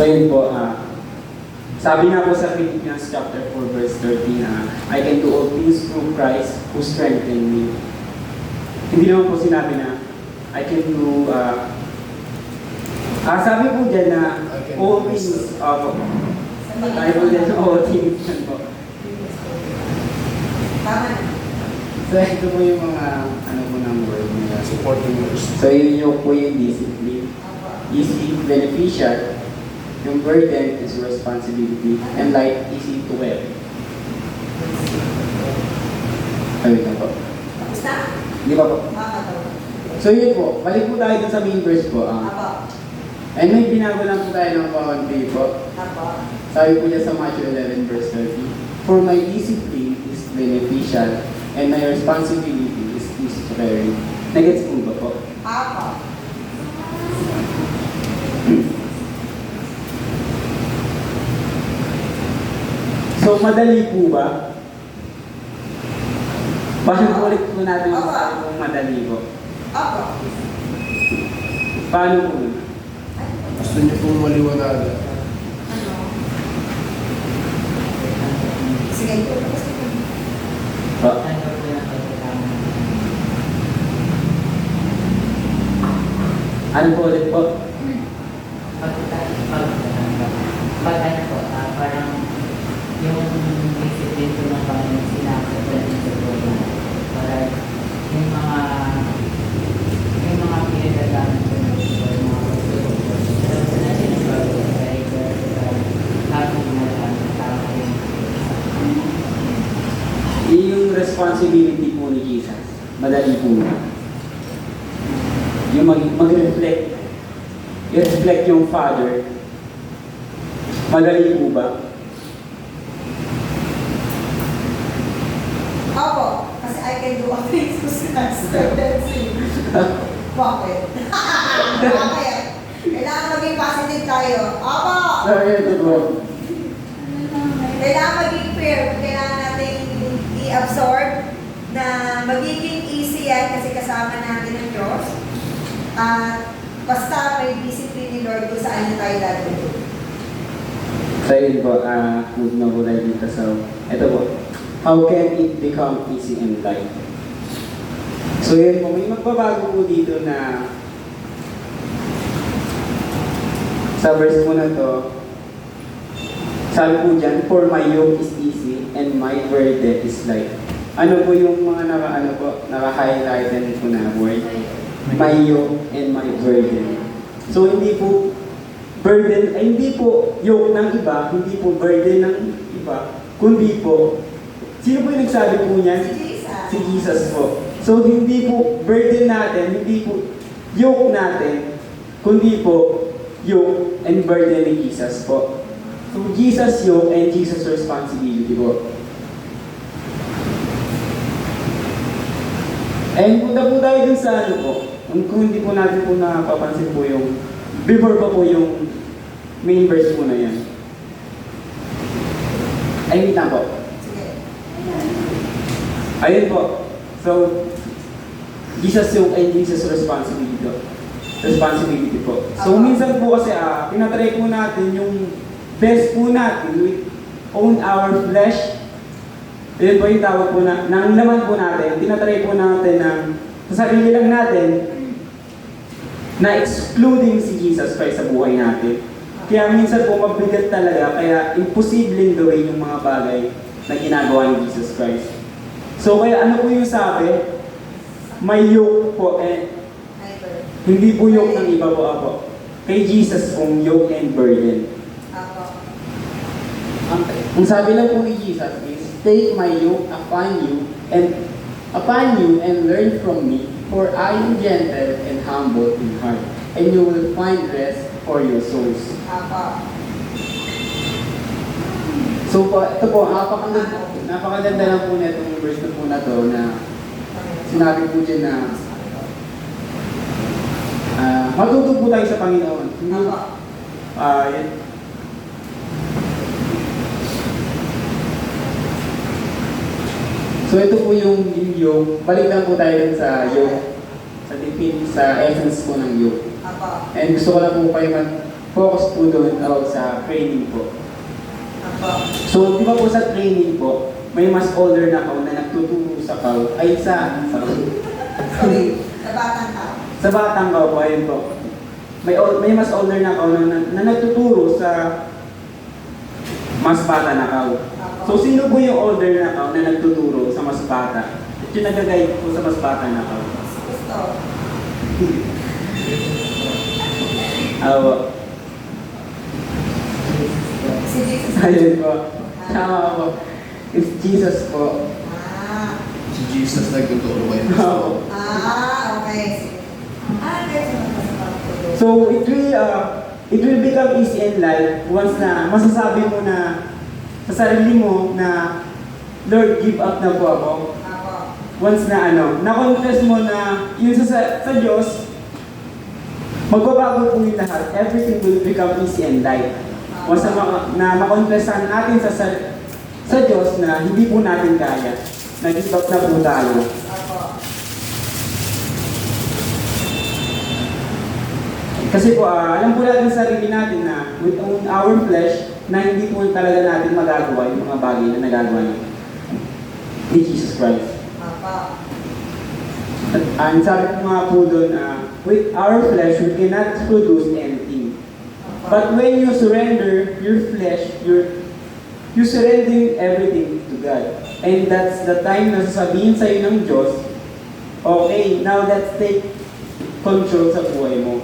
So yun po, sabi nga po sa Philippians chapter 4 verse 13, I can do all things through Christ who strengthened me. Hindi naman po sinabi na I can do, sabi po dyan na all things, sabi po dyan na all things, yan po. So ito po yung mga, ano po ng word nila. Supporting words. So yun yung po yung discipline. Easy, beneficial. Yung burden is responsibility, and light easy to wear. Ayun na po. Basta? Di ba po? So yun po, balik po tayo dun sa main verse po. And may binago lang po tayo ng kaunti po. Sabi po niya sa Matthew 11 verse 30, for my discipline is beneficial, and my responsibility is easy to carry. Nagets po ba po? So, madali po ba? Paano ulit po natin yung sabi kong madali po? Paano po? Gusto niyo pong maliwanagan. Sige, Pa? Ano po ulit po? Parang yung discipline ko ng Panginoon sinasabi sa buhay. Parang yung mga pinagdadaanan ko ng buhay, mga pagsulog ko. Pero sa natin ang bago sa kaibigan, lahat ng ginagawa ng tao yung Yung responsibility po ni Jesus, madali po na. Yung mag-reflect, i-reflect yung Father, madali po ba? Opo, kasi I can do all things through Christ who strengthens me. Bakit? Bakit? Kailangan maging positive tayo. Opo! Sorry, ito po. Kailangan maging fair. Kailangan natin i-absorb na magiging easy yan kasi kasama natin ang Diyos. At basta may discipline ni Lord kung saan tayo dadalhin. So yun po, move na po tayo dito. So, ito po. How can it become easy and light? So yun po, may magbabago po dito na sa verse po na to, sabi po dyan, for my yoke is easy and my burden is light. Ano po yung mga naka-highlighted po na word? My yoke and my burden. So hindi po burden, ay hindi po yoke ng iba, hindi po burden ng iba, kundi po, sino po yung nagsabi po niyan? Si Jesus. Si Jesus po. So hindi po burden natin, hindi po yoke natin, kundi po yoke and burden ni Jesus po. So Jesus yoke and Jesus responsibility po. And punta po tayo dun sa ano po, kung hindi po natin po napapansin po yung, before pa po yung main verse po na yan. Ay, wait lang po. Sige. Ayun po. So, Jesus yoke and Jesus responsibility po. So, minsan po kasi, pinatry po natin yung best po natin, we own our flesh. Yun po yung tawag po na, nang laman po natin, tinatry po natin na sa sarili lang natin, na excluding si Jesus Christ sa buhay natin. Kaya minsan po mabigat talaga, kaya imposibleng gawin yung mga bagay na ginagawa ni Jesus Christ. So kaya ano po yung sabi? May yoke po hindi po yoke ng iba po ako. Kay Jesus pong yoke and burden. Ang sabi lang po ni Jesus is, take my yoke upon you and learn from me, for I am gentle and humble in heart, and you will find rest for your souls. So po, ito po, napakaganda lang po na itong verse na po na to na sinabi po dyan na matuto po tayo sa Panginoon. Yan. So ito po yung yoke. Balik lang po tayo dun sa yoke. Sa essence po ng yoke. Apo. And gusto ko lang po kayo focus po doon about sa training po. Apo. So, di ba po sa training po, may mas older na kao na nagtuturo sa kao, ay sa Sorry, sa batang tao. sa batang kao po, ayun po. May mas older na kao na nagtuturo sa mas bata na kao. So, sino po yung older na kao na nagtuturo sa mas bata? At yung nag-guide po sa mas bata na kao? Gusto. Awa. Si Jesus. Ayun po. Tama po. It's Jesus po. Ah. Si Jesus nagtuturo kayo. Oo. Okay. Sige. Guys, So it will become easy in life once na masasabi mo na sa sarili mo na Lord, give up na po ako. Apo. Once na na-confess mo na yun sa Diyos, magbabago po yung lahat. Everything will become easy in life. Once na ma-confessan natin sa Diyos na hindi po natin kaya, nag-give up na po tayo. Apo. Kasi po, alam po natin sa sarili natin na with our flesh, na hindi po talaga natin magagawa yung mga bagay na nagagawa ni Jesus Christ. Apo. At ang sabi ko nga po doon, with our flesh, we cannot produce anything. But when you surrender your flesh, you surrender everything to God. And that's the time na sasabihin sa'yo ng Diyos, okay, now let's take control sa buhay mo.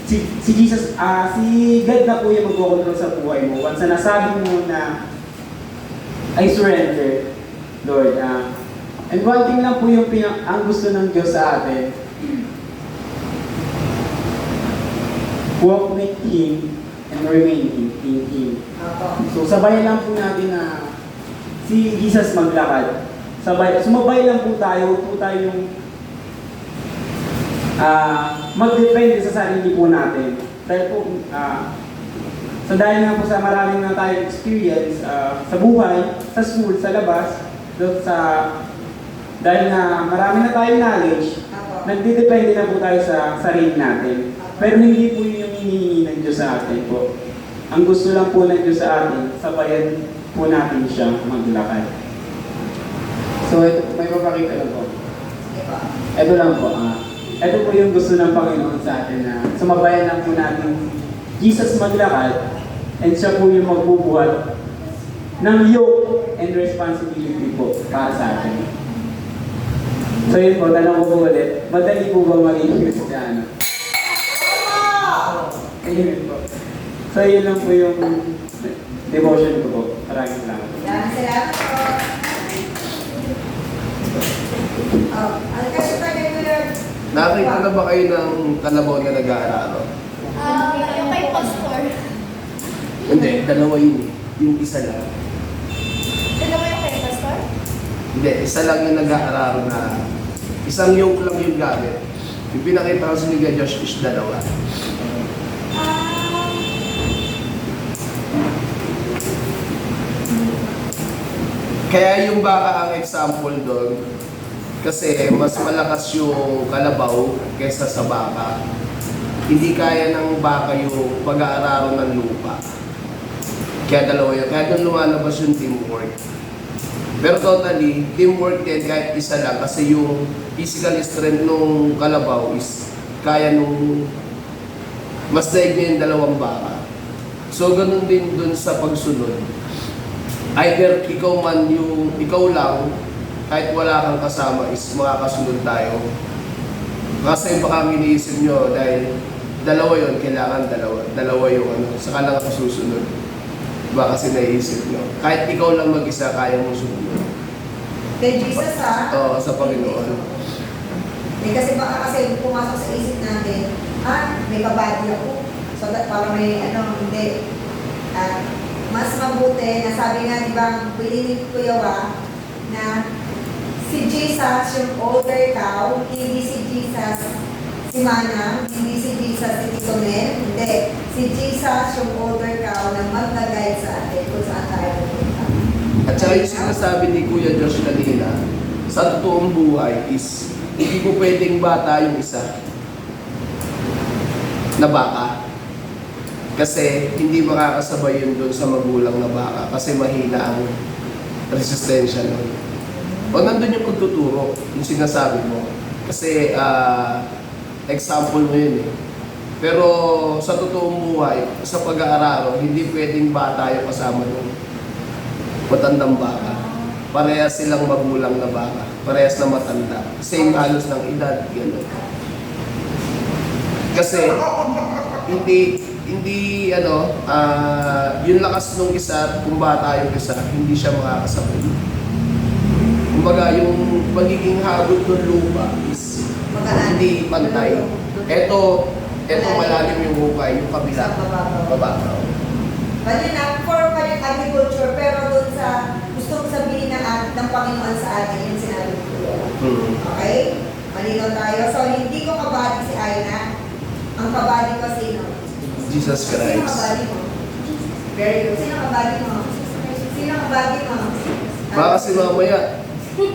Si Jesus, si God na po yung magkocontrol sa buhay mo. Once na nasabi mo na, I surrender, Lord. And one thing lang po yung ang gusto ng Diyos sa atin, walk with Him and remain in Him. Apo. So sabayan lang po natin na si Jesus maglakad. Sumabay lang po tayo, huwag po tayong mag-depende sa sarili po natin. Dahil po, dahil nga po sa maraming na tayong experience sa buhay, sa school, sa labas, dahil nga marami na tayong knowledge, Apo. nagdidepende na po tayo sa sarili natin. Pero hindi po yun yung hinihingi ng Diyos sa atin po. Ang gusto lang po ng Diyos sa atin, sabayan po natin siya maglakad. So, ito, may papakita lang po. Sige po. Ito lang po. Ito po yung gusto ng Panginoon sa atin na sumabayan lang po natin Jesus maglakad and siya po yung magbubuhat ng yoke and responsibility po para sa atin. So yun po, tanong ko po ulit, madali po ba maging Kristiyano? Ayun po. So yun lang po yung devotion ko po. Maraming salamat. Salamat po. Ang kasi pa Nakita na ba kayo ng kalabaw na nag-aararo? Yung kay Pastor. Hindi, dalawa yun eh. Yung isa lang. Dalawa yung kay Pastor? Hindi, isa lang yung nag-aararo na isang yoke lang yung gamit. Yung pinakita ko sa Liga Josh is dalawa. Kaya yung baka ang example doon, kasi mas malakas yung kalabaw kaysa sa baka. Hindi kaya ng baka yung pag-aararo ng lupa. Kaya dalawa yun. Kaya doon lumalabas yung teamwork. Pero totally, teamwork din kahit isa lang kasi yung physical strength nung kalabaw is kaya nung mas daig niya yung dalawang baka. So ganun din dun sa pagsunod. Either ikaw man yung ikaw lang, kahit wala kang kasama is makakasunod tayo. Kasi baka iniisip nyo dahil dalawa yun, kailangan dalawa yung saka lang ako susunod. Baka kasi naiisip nyo. Kahit ikaw lang mag-isa, kaya mong sumunod. Kay Jesus Oo, sa Panginoon. Kasi baka kasi pumasok sa isip natin, may kabady ako. So that para may hindi. Mas mabuti na sabi nga, di ba, pwede ni Kuya Wa, na si Jesus yung older cow, hindi si Jesus si Manang, hindi si Jesus si Tito Mel, hindi. Si Jesus yung older cow na mag-guide sa atin kung saan tayo pupunta. At saka yung sinasabi ni Kuya Josh kanina, sa totoong buhay is, hindi po pwedeng bata yung isa na baka. Kasi hindi makakasabay yun doon sa magulang na baka kasi mahina ang resistensya nun. O nandun yung pagtuturo, yung sinasabi mo. Kasi example mo yun eh. Pero sa totoong buhay, sa pag-aararo, hindi pwedeng bata yung kasama ng matandang baka. Parehas silang magulang na baka. Parehas na matanda. Same halos ng edad. Gano'n. Kasi hindi yung lakas nung isa, kung bata yung isa, hindi siya makakasabay. Kumbaga, yung magiging hagod ng lupa is hindi pantay. Ito malalim yung hukay, yung kabila. Bababaw. Bali na, for agriculture, pero doon sa gusto kong sabihin ng Panginoon sa atin, yung sinabi ko. Okay? Malinaw tayo. So, hindi ko kabady si Aina. Ang kabady ko sino? Jesus Sino Christ. kabady mo? Very good. Sino kabady mo? Sino kabady mo? Baka kasi mamaya,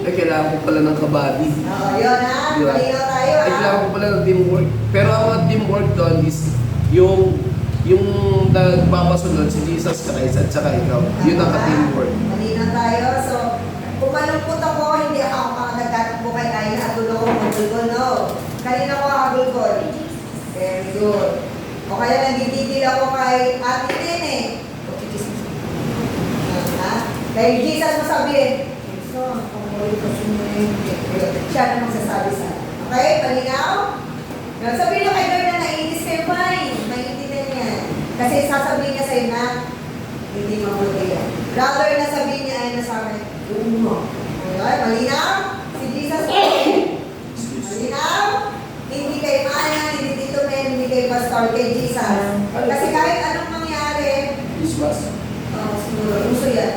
kailangan ko pala ng kabady. Oo, yun ha. Diba? Malinaw tayo ha. Kailangan ko pala ng teamwork. Pero ang mga teamwork doon is yung nagpapasunod si Jesus Christ at saka ikaw. Yun ang ka-teamwork. Malinaw tayo. So, kung malungkot ako, hindi ako nagtatakbo kay Aina at dulo ko magulgol. No. Kanina ko agulgol. Very good. O kaya nagigigil ako kay Ate Nene. Kay Jesus mo sabihin, so, pamuloy ko siya na magsasabi sa akin. Okay? Palinaw? Sabihin nyo kay Lord na naiinis kayo, fine. Maintindihan niya. Kasi sasabihin niya sa'yo na hindi mabuti yan. Rather na sabihin niya ay nasa akin, mo. Ayun, malinaw? Si Jesus malinaw? Hindi kay Mana, hindi dito men, hindi kay Pastor, kay Jesus. Kasi kahit anong mangyari, Christmas. siguro, uso yan.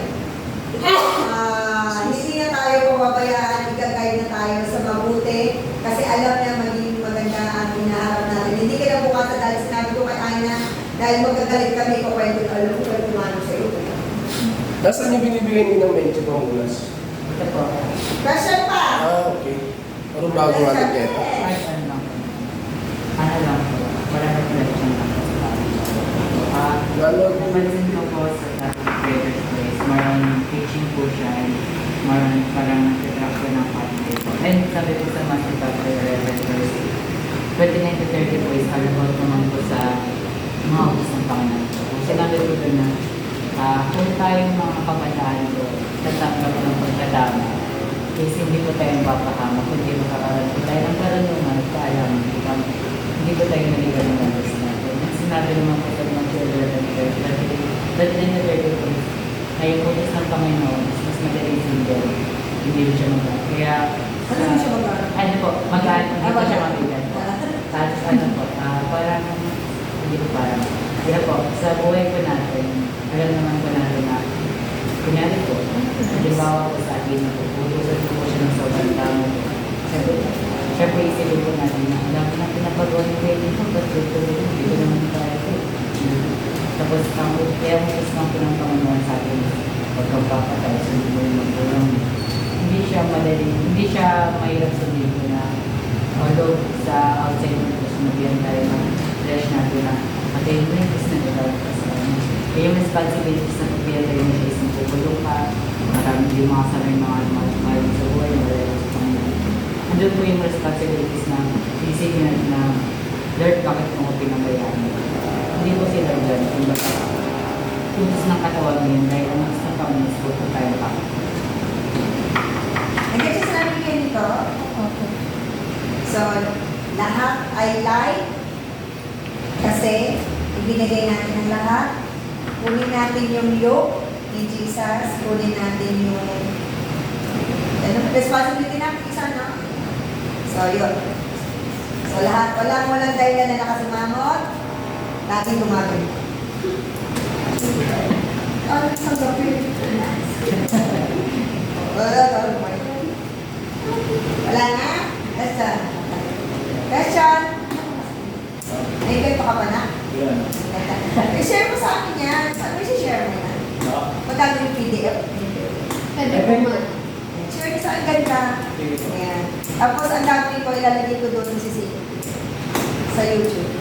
Hindi na tayo pababayaan, igagay na tayo sa mabuti kasi alam niya maging maganda ang hinaharap natin. Hindi ka na bukata dahil sinabi ko kay Aina, dahil magagalit kami, kukwento na alam ko kwento mano sa iyo. Nasaan yung binibigay niyo ng medyo pang ulas? Ito po. Question pa! Okay. Parang bago nga nag Kahit ano lang po. Ano lang po. Wala na connection lang po sa bahay. Lalo, Napansin ko po sa greater place, maraming teaching po siya and maraming parang nag-track po ng pathway po. And sabi ko sa Matthew chapter 11 verse 29 to 30 po is halagot naman po sa mga utos ng Panginoon po. Sinabi ko doon na kung tayong mga kabataan po, tatanggap ng pagkadama, is hindi po tayo mapapahama, kundi makakaroon po tayo ng karunungan at kaalaman upang hindi po tayo naligan ng oras natin. Sinabi naman po sa mga 11 ay yung utos ng Panginoon is mas madaling sundan, hindi rin siya mag-aal. Kaya, Ano yung siya mag-aral? ano po, mag-aal, hindi po siya mabigat po. Tapos ano po, parang, hindi po parang, kaya po, sa buhay po natin, alam naman po natin na, kunyari po, halimbawa po sa atin na po, utusan po siya ng sobrang tama po. Siyempre, isipin po natin na, alam ko na pinapagawa ni Kuya dito, ba't dito hindi ko naman tayo po. Tapos, kaya mo lang po ng Panginoon sa atin, huwag kang papatay, sundin mo yung magulong. Hindi siya madali, hindi siya mahirap sundin ko na, although sa outside mo po, sumabihan tayo ng flesh natin na, patayin mo yung na develop ka sa kanya. Kaya yung responsibilities na pagbihan tayo na siya is magpupulong ka, marami din mga sabay mga mahal sa buhay, wala sa Panginoon. Andun po yung responsibilities na isipin natin na, Lord, bakit mo ko pinabayaan mo? Hindi po sila dyan, kung baka tutos ng katawan mo yun, dahil ang gusto ng Panginoon is po tayo pa. Nandiyan siya sinabi kayo nito? Okay. So, lahat ay light kasi ibinigay natin ang lahat. Kunin natin yung yoke ni Jesus, kunin natin yung responsibility natin isa, no? So, yun. So, lahat, walang dahilan na nakasimangot, lagi gumagawin. Ano isang gabi? Wala na? Question. Question? Naibig pa ka pa na? Yan. I-share mo sa akin yan. Saan mo i-share mo yan? Magkano yung PDF? Pwede po ma. Share niyo sa akin ganda. Ayan. Tapos ang dami ko ilalagay ko doon sa YouTube.